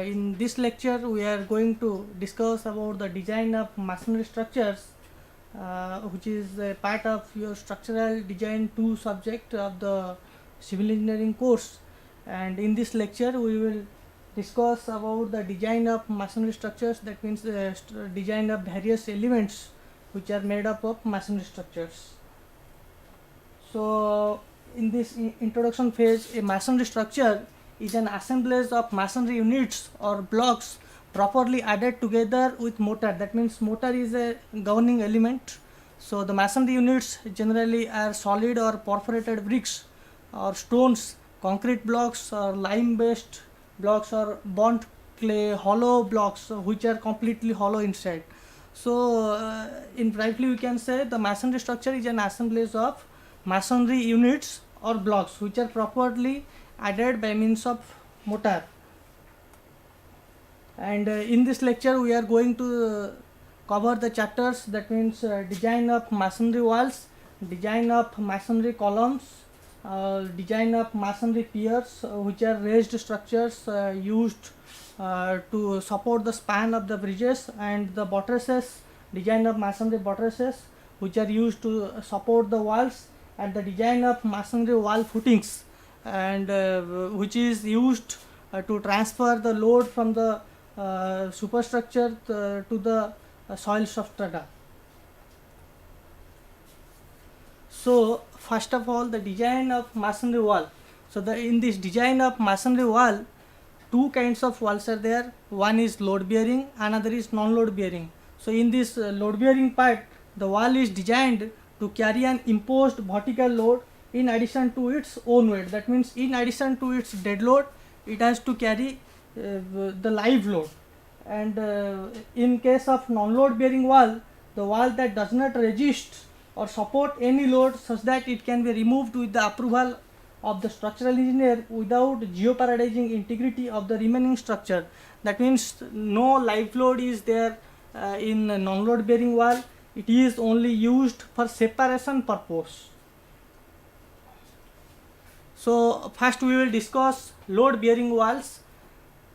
in this lecture we are going to discuss about the design of masonry structures, which is a part of your structural design 2 subject of the civil engineering course. And in this lecture we will discuss about the design of masonry structures, that means the design of various elements which are made up of masonry structures. So in this introduction phase, a masonry structure is an assemblage of masonry units or blocks properly added together with mortar. That means mortar is a governing element. So the masonry units generally are solid or perforated bricks or stones, concrete blocks or lime based blocks or burnt clay hollow blocks which are completely hollow inside. So in briefly we can say the masonry structure is an assemblage of masonry units or blocks which are properly added by means of mortar. And in this lecture we are going to cover the chapters, that means design of masonry walls, design of masonry columns, design of masonry piers, which are raised structures used to support the span of the bridges, and the buttresses, design of masonry buttresses which are used to support the walls, and the design of masonry wall footings, and which is used to transfer the load from the superstructure to the soil substrata. So first of all, the design of masonry wall. So in this design of masonry wall, two kinds of walls are there. One is load bearing, another is non-load bearing. So in this load bearing part, the wall is designed to carry an imposed vertical load in addition to its own weight. That means in addition to its dead load, it has to carry the live load. And in case of non-load bearing wall, the wall that does not resist or support any load such that it can be removed with the approval of the structural engineer without jeopardizing integrity of the remaining structure. That means no live load is there in non-load bearing wall. It is only used for separation purpose. So first we will discuss load bearing walls.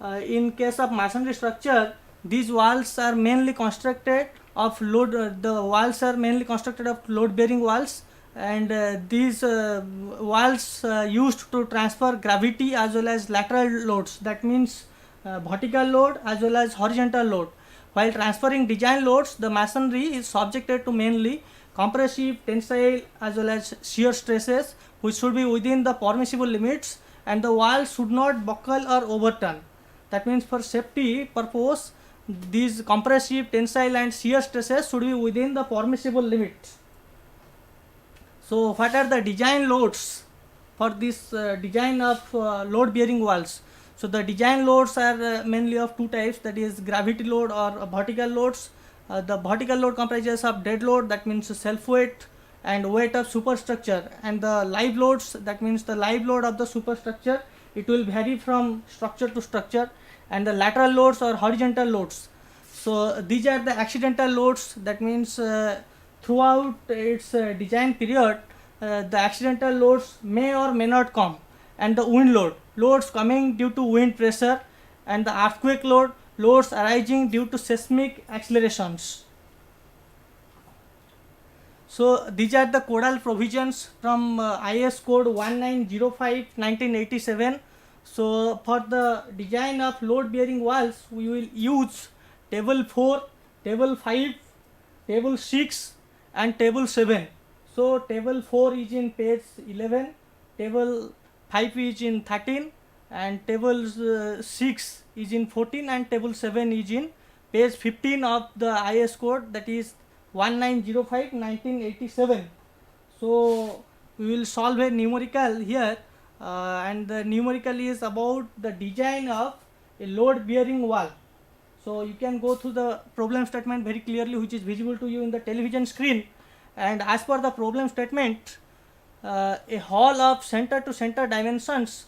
In case of masonry structure, these walls are mainly constructed of load. The walls are mainly constructed of load bearing walls, and these walls used to transfer gravity as well as lateral loads. That means vertical load as well as horizontal load. While transferring design loads, the masonry is subjected to mainly compressive, tensile as well as shear stresses, which should be within the permissible limits, and the wall should not buckle or overturn. That means for safety purpose, these compressive, tensile and shear stresses should be within the permissible limits. So what are the design loads for this design of load bearing walls? So the design loads are mainly of two types, that is gravity load or vertical loads. The vertical load comprises of dead load, that means self weight and weight of superstructure, and the live loads, that means the live load of the superstructure. It will vary from structure to structure, and the lateral loads or horizontal loads. So these are the accidental loads, that means throughout its design period, the accidental loads may or may not come, and the wind load, loads coming due to wind pressure, and the earthquake load, loads arising due to seismic accelerations. So these are the codal provisions from IS code 1905/1987. So for the design of load bearing walls, we will use table 4, table 5, table 6 and table 7. So table 4 is in page 11, table 5 is in 13, and table 6 is in 14, and table 7 is in page 15 of the IS code, that is 1905/1987. So we will solve a numerical here, and the numerical is about the design of a load bearing wall. So you can go through the problem statement very clearly, which is visible to you in the television screen. And as per the problem statement, a hall of center to center dimensions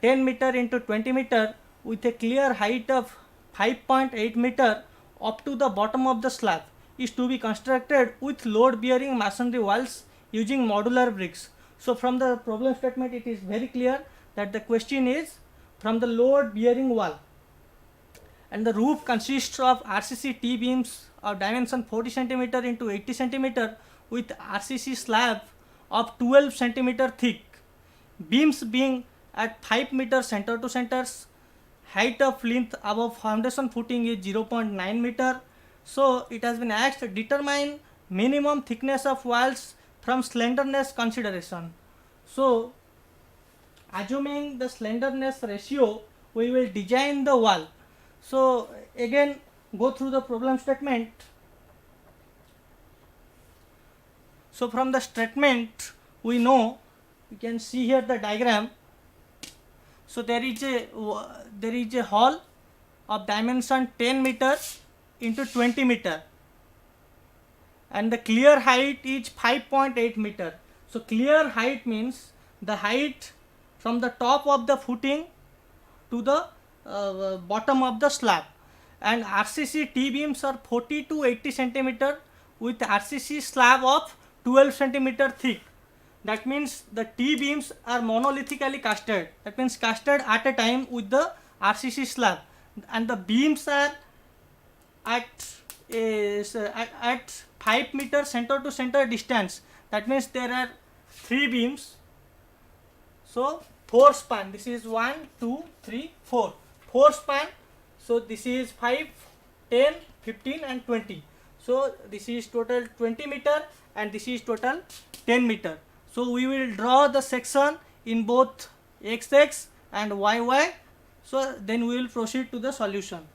10 meter into 20 meter with a clear height of 5.8 meter up to the bottom of the slab is to be constructed with load bearing masonry walls using modular bricks. So from the problem statement it is very clear that the question is from the load bearing wall. and the roof consists of RCC T beams of dimension 40 centimeter into 80 centimeter with RCC slab of 12 centimeter thick. Beams being at 5 meter center to centers. Height of plinth above foundation footing is 0.9 meter. So it has been asked to determine minimum thickness of walls from slenderness consideration. So assuming the slenderness ratio, we will design the wall. So again go through the problem statement. So from the statement we know, you can see here the diagram. So there is a hall of dimension 10 meter into 20 meter, and the clear height is 5.8 meter. So clear height means the height from the top of the footing to the bottom of the slab, and RCC T beams are 40 to 80 centimeter with RCC slab of 12 centimeter thick. That means the T beams are monolithically casted. That means casted at a time with the RCC slab, and the beams are at 5 meter center to center distance. That means there are 3 beams. So 4 span. This is 1, 2, 3, 4. 4 span. So this is 5, 10, 15 and 20. So this is total 20 meter and this is total 10 meter. So we will draw the section in both XX and YY. So then we will proceed to the solution.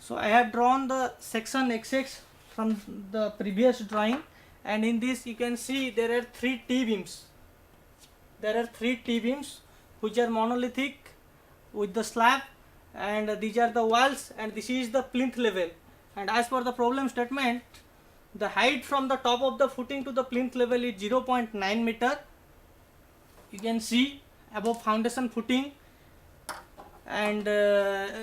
So I have drawn the section XX from the previous drawing, and in this you can see there are 3 T beams. There are 3 T beams which are monolithic with the slab, and these are the walls, and this is the plinth level. And as per the problem statement, the height from the top of the footing to the plinth level is 0.9 meter. You can see above foundation footing, and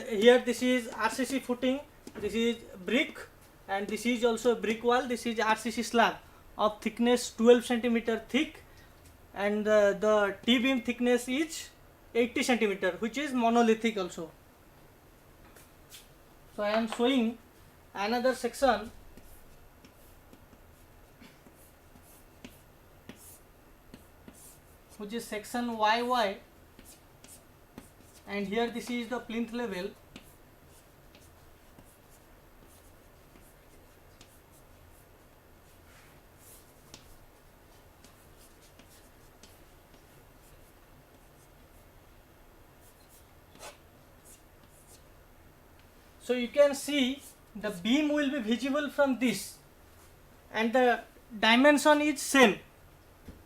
here this is RCC footing, this is brick, and this is also brick wall. This is RCC slab of thickness 12 centimeter thick, and the T-beam thickness is 80 centimeter, which is monolithic also. So I am showing another section which is section YY, and here this is the plinth level. So you can see the beam will be visible from this, and the dimension is same.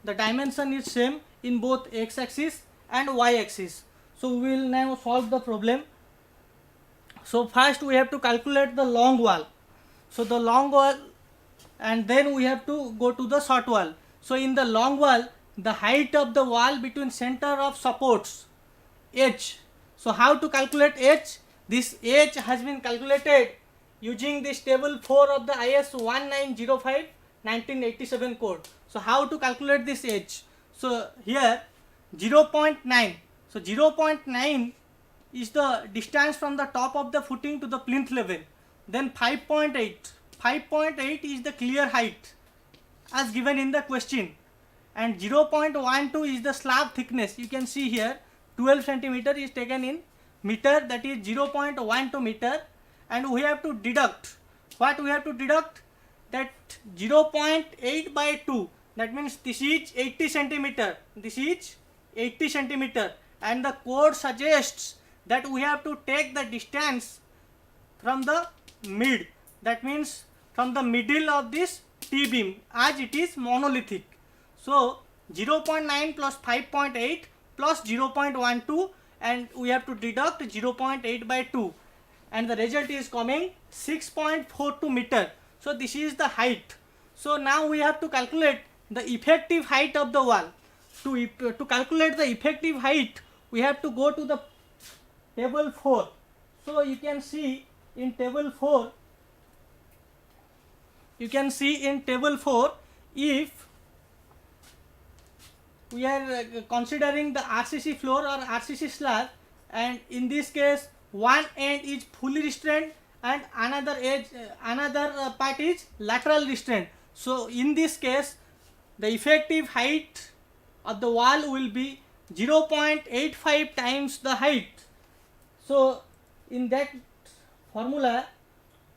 The dimension is same in both x axis and y axis. So we will now solve the problem. So first we have to calculate the long wall. So the long wall, and then we have to go to the short wall. So in the long wall, the height of the wall between center of supports, h. So how to calculate h? This h has been calculated using this table 4 of the IS 1905 1987 code. So how to calculate this h? So here 0.9. So 0.9 is the distance from the top of the footing to the plinth level. Then 5.8. 5.8 is the clear height as given in the question. And 0.12 is the slab thickness. You can see here 12 centimeter is taken in meter, that is 0.12 meter, and we have to deduct. What we have to deduct? That 0.8 by 2, that means this is 80 centimeter, this is 80 centimeter, and the code suggests that we have to take the distance from the mid, that means from the middle of this T-beam, as it is monolithic. So 0.9 plus 5.8 plus 0.12, and we have to deduct 0.8 by 2, and the result is coming 6.42 meter. So this is the height. So now we have to calculate the effective height of the wall. To calculate the effective height, we have to go to the table 4. So you can see in table 4, if we are considering the RCC floor or RCC slab, and in this case one end is fully restrained and another edge, another part is lateral restrained. So in this case the effective height of the wall will be 0.85 times the height. So in that formula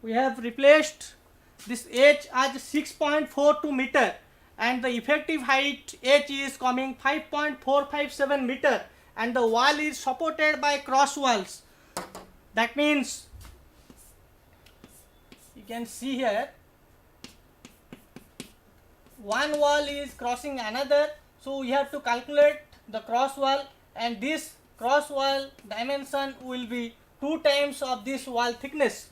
we have replaced this h as 6.42 meter, and the effective height h is coming 5.457 meter, and the wall is supported by cross walls. That means you can see here one wall is crossing another, so we have to calculate the cross wall, and this cross wall dimension will be 2 times of this wall thickness.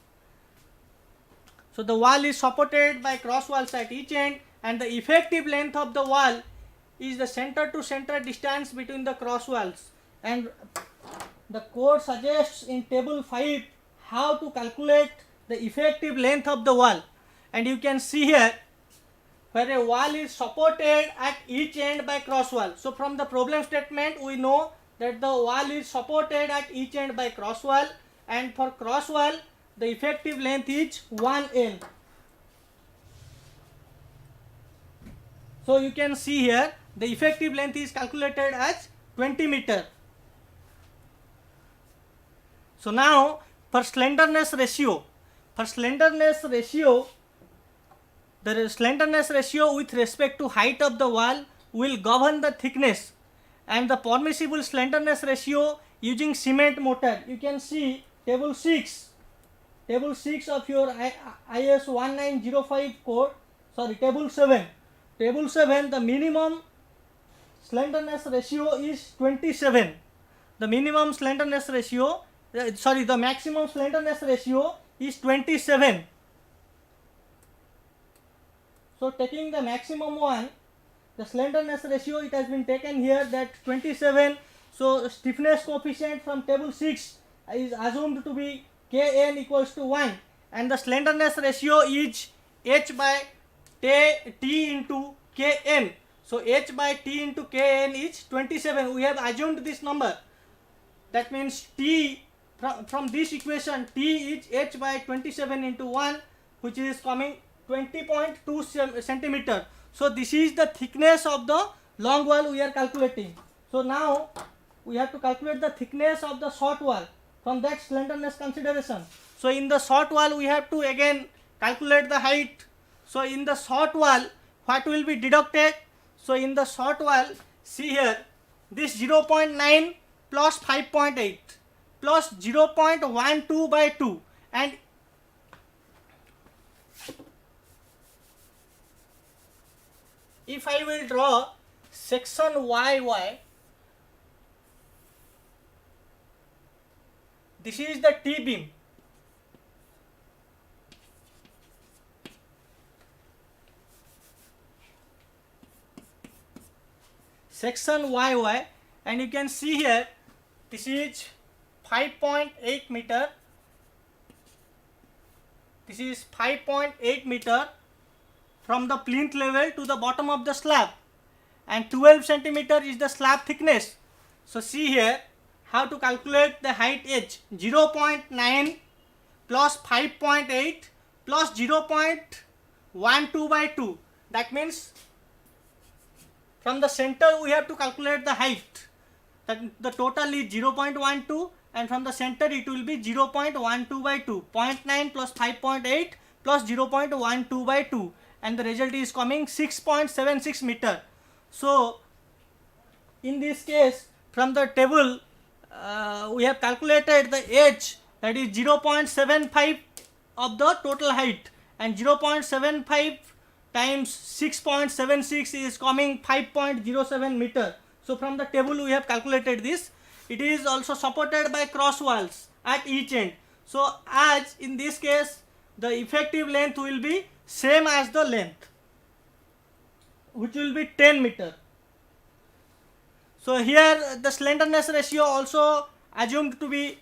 So the wall is supported by cross walls at each end, and the effective length of the wall is the center to center distance between the cross walls, and the code suggests in table 5 how to calculate the effective length of the wall. And you can see here where a wall is supported at each end by cross wall. So from the problem statement we know that the wall is supported at each end by cross wall, and for cross wall the effective length is 1 L. So you can see here the effective length is calculated as 20 meter. So now for slenderness ratio, the slenderness ratio with respect to height of the wall will govern the thickness, and the permissible slenderness ratio using cement mortar. You can see table 6 of your IS 1905 code, sorry, table 7. Table 7, the minimum slenderness ratio is 27. The minimum slenderness ratio, the maximum slenderness ratio is 27. So taking the maximum one, the slenderness ratio, it has been taken here that 27. So stiffness coefficient from table 6 is assumed to be Kn equals to 1, and the slenderness ratio is h by t into Kn. So h by t into Kn is 27. We have assumed this number. That means t from this equation, t is h by 27 into 1, which is coming 20.2 centimeter. So this is the thickness of the long wall we are calculating. So now we have to calculate the thickness of the short wall from that slenderness consideration. So in the short wall we have to again calculate the height. So in the short wall, what will be deducted? So in the short wall, see here, this 0.9 plus 5.8 plus 0.12 by 2, and if I will draw section YY, this is the T beam. Section YY, and you can see here, this is 5.8 meter. This is 5.8 meter from the plinth level to the bottom of the slab, and 12 centimeter is the slab thickness. So see here how to calculate the height h. 0.9 plus 5.8 plus 0.12 by 2. That means from the center we have to calculate the height. That the total is 0.12, and from the center it will be 0.12 by 2. 0.9 plus 5.8 plus 0.12 by 2, and the result is coming 6.76 meter. So in this case, from the table we have calculated the h, that is 0.75 of the total height, and 0.75 times 6.76 is coming 5.07 meter. So from the table we have calculated this. It is also supported by cross walls at each end. So as in this case, the effective length will be same as the length, which will be 10 meter. So here the slenderness ratio also assumed to be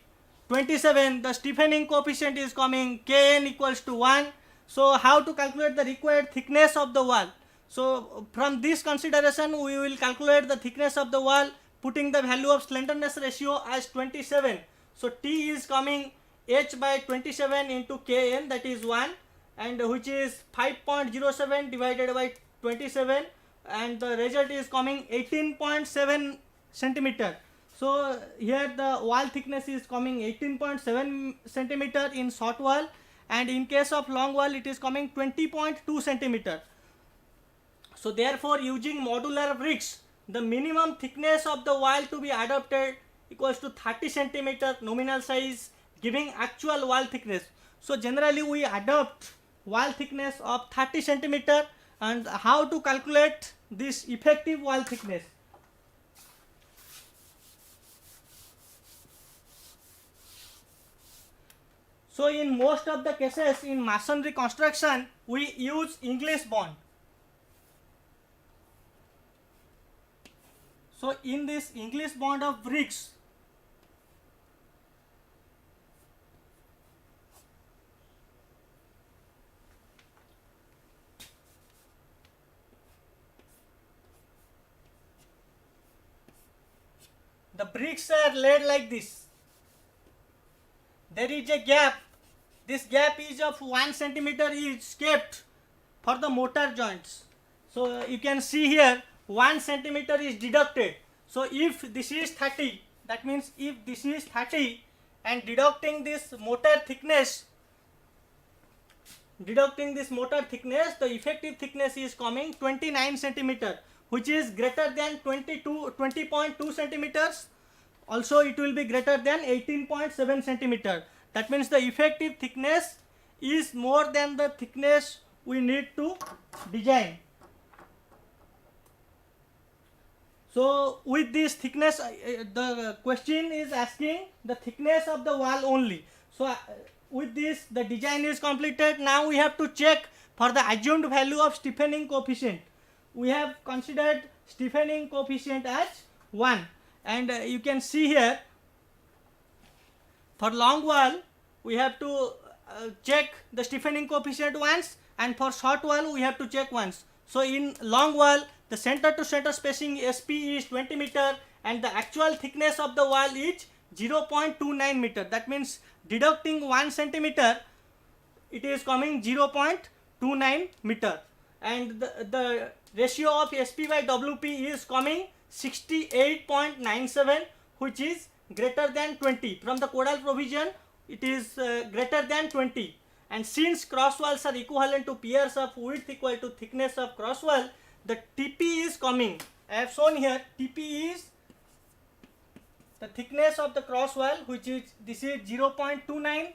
27. The stiffening coefficient is coming Kn equals to 1. So how to calculate the required thickness of the wall? So from this consideration we will calculate the thickness of the wall, putting the value of slenderness ratio as 27. So T is coming h by 27 into Kn, that is 1, and which is 5.07 divided by 27, and the result is coming 18.7 centimeter. So here the wall thickness is coming 18.7 centimeter in short wall, and in case of long wall it is coming 20.2 centimeter. So therefore, using modular bricks, the minimum thickness of the wall to be adopted equals to 30 centimeter nominal size, giving actual wall thickness. So generally we adopt wall thickness of 30 centimeter. And how to calculate this effective wall thickness? So in most of the cases in masonry construction we use English bond. So in this English bond of bricks, the bricks are laid like this. There is a gap. This gap is of 1 centimeter is kept for the mortar joints. So you can see here 1 centimeter is deducted. So if this is 30, that means if this is 30 and deducting this mortar thickness, the effective thickness is coming 29 centimeter, which is greater than 20.2 centimeters. Also it will be greater than 18.7 centimeter. That means the effective thickness is more than the thickness we need to design. So with this thickness, the question is asking the thickness of the wall only. So with this the design is completed. Now we have to check for the assumed value of stiffening coefficient. We have considered stiffening coefficient as 1, and you can see here For long wall, we have to check the stiffening coefficient once, and for short wall we have to check once. So in long wall, the center to center spacing SP is 20 meter and the actual thickness of the wall is 0.29 meter. That means deducting 1 centimeter, it is coming 0.29 meter, and the ratio of SP by WP is coming 68.97, which is greater than 20. From the Codal provision, it is greater than 20. And since cross walls are equivalent to pairs of width equal to thickness of cross wall, the TP is coming. I have shown here TP is the thickness of the cross wall, which is this is 0.29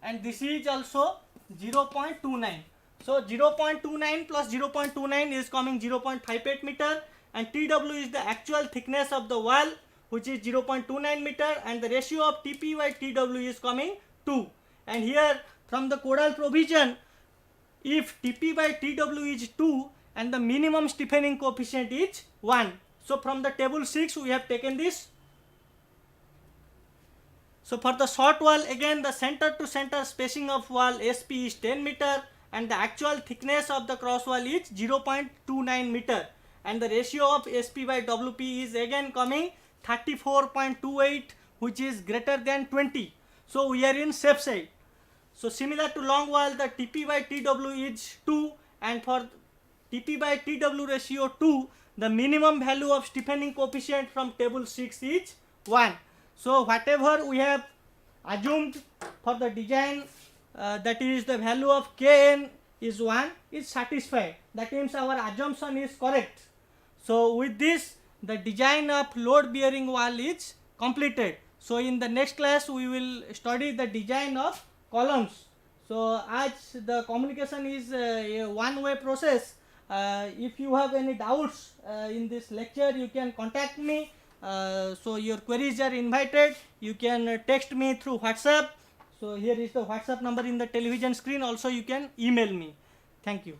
and this is also 0.29. So 0.29 plus 0.29 is coming 0.58 meter, and TW is the actual thickness of the wall, which is 0.29 meter, and the ratio of TP by TW is coming 2. And here from the Codal provision, if TP by TW is 2 and the minimum stiffening coefficient is 1. So from the table 6 we have taken this. So for the short wall, again the center to center spacing of wall SP is 10 meter and the actual thickness of the cross wall is 0.29 meter, and the ratio of SP by WP is again coming 34.28, which is greater than 20. So we are in safe side. So similar to long wall, the TP by TW is 2, and for TP by TW ratio 2, the minimum value of stiffening coefficient from table 6 is 1. So whatever we have assumed for the design, that is the value of Kn is 1, is satisfied. That means our assumption is correct. So with this, the design of load bearing wall is completed. So in the next class we will study the design of columns. So as the communication is a one-way process, if you have any doubts in this lecture, you can contact me. So your queries are invited. You can text me through WhatsApp. So here is the WhatsApp number in the television screen. Also you can email me. Thank you.